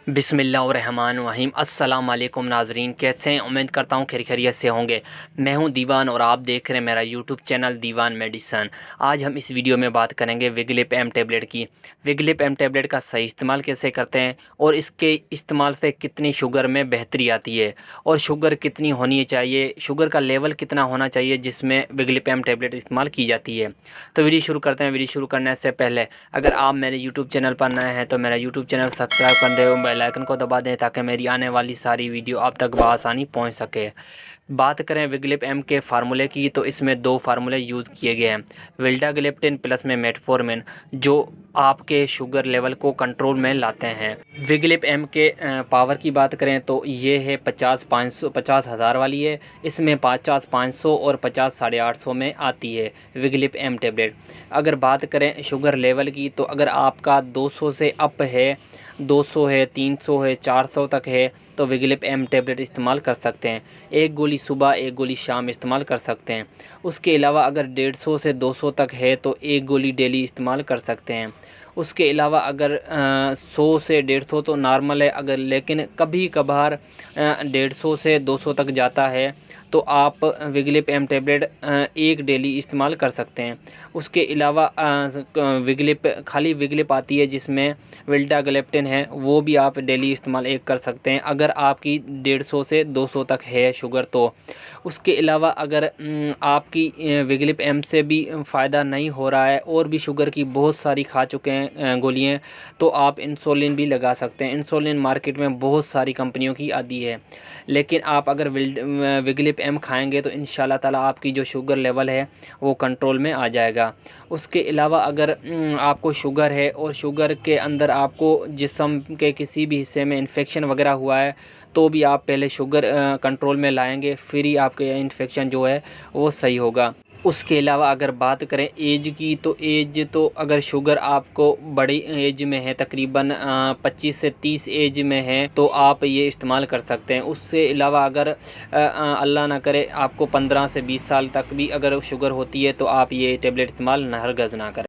बिस्मिल्लाहिर्रहमानिर्रहीम। अस्सलाम वालेकुम नाजरीन, कैसे हैं? उम्मीद करता हूँ खैरियत से होंगे। मैं हूँ दीवान और आप देख रहे हैं मेरा यूट्यूब चैनल दीवान मेडिसन। आज हम इस वीडियो में बात करेंगे विगलिप एम टैबलेट की। विगलिप एम टैबलेट का सही इस्तेमाल कैसे करते हैं और इसके इस्तेमाल से कितनी शुगर में बेहतरी आती है और शुगर कितनी होनी चाहिए, शुगर का लेवल कितना होना चाहिए जिसमें विगलिप एम टैबलेट इस्तेमाल की जाती है। तो वीडियो शुरू करते हैं। वीडियो शुरू करने से पहले अगर आप मेरे यूट्यूब चैनल पर नए हैं तो मेरा यूट्यूब चैनल सब्सक्राइब कर दें, बेल आइकन को दबा दें ताकि मेरी आने वाली सारी वीडियो आप तक बआसानी पहुंच सके। बात करें विगलिप एम के फार्मूले की तो इसमें दो फार्मूले यूज़ किए गए हैं, विल्डाग्लिप्टिन प्लस में मेटफॉर्मिन, जो आपके शुगर लेवल को कंट्रोल में लाते हैं। विगलिप एम के पावर की बात करें तो ये है 50,000 वाली है। इसमें 50,500 और 50,850 में आती है विगलिप एम टैबलेट। अगर बात करें शुगर लेवल की तो अगर आपका 200 से अप है, 200 है, 300 है, 400 तक है तो विगलिप एम टैबलेट इस्तेमाल कर सकते हैं। एक गोली सुबह, एक गोली शाम इस्तेमाल कर सकते हैं। उसके अलावा अगर 150 से 200 तक है तो एक गोली डेली इस्तेमाल कर सकते हैं। उसके अलावा अगर 100 से 150 तो नॉर्मल है, अगर लेकिन कभी कभार 150 से 200 तक जाता है तो आप विगलिप एम टैबलेट एक डेली इस्तेमाल कर सकते हैं। उसके अलावा खाली विगलिप आती है जिसमें विल्डाग्लिप्टिन है, वो भी आप डेली इस्तेमाल एक कर सकते हैं अगर आपकी 150 से 200 तक है शुगर तो। उसके अलावा अगर आपकी विगलिप एम से भी फ़ायदा नहीं हो रहा है और भी शुगर की बहुत सारी खा चुके हैं गोलियाँ, तो आप इंसुलिन भी लगा सकते हैं। इंसुलिन मार्केट में बहुत सारी कंपनियों की आती है, लेकिन आप अगर विगलिप एम खाएंगे तो इंशाल्लाह ताला आपकी जो शुगर लेवल है वो कंट्रोल में आ जाएगा। उसके अलावा अगर आपको शुगर है और शुगर के अंदर आपको जिस्म के किसी भी हिस्से में इन्फेक्शन वगैरह हुआ है तो भी आप पहले शुगर कंट्रोल में लाएंगे, फिर ही आपके इन्फेक्शन जो है वो सही होगा। उसके अलावा अगर बात करें एज की तो एज तो अगर शुगर आपको बड़ी एज में है, तकरीबन 25 से 30 एज में है तो आप ये इस्तेमाल कर सकते हैं। उससे अलावा अगर अल्लाह ना करे आपको 15 से 20 साल तक भी अगर शुगर होती है तो आप ये टेबलेट इस्तेमाल हरगिज़ ना करें।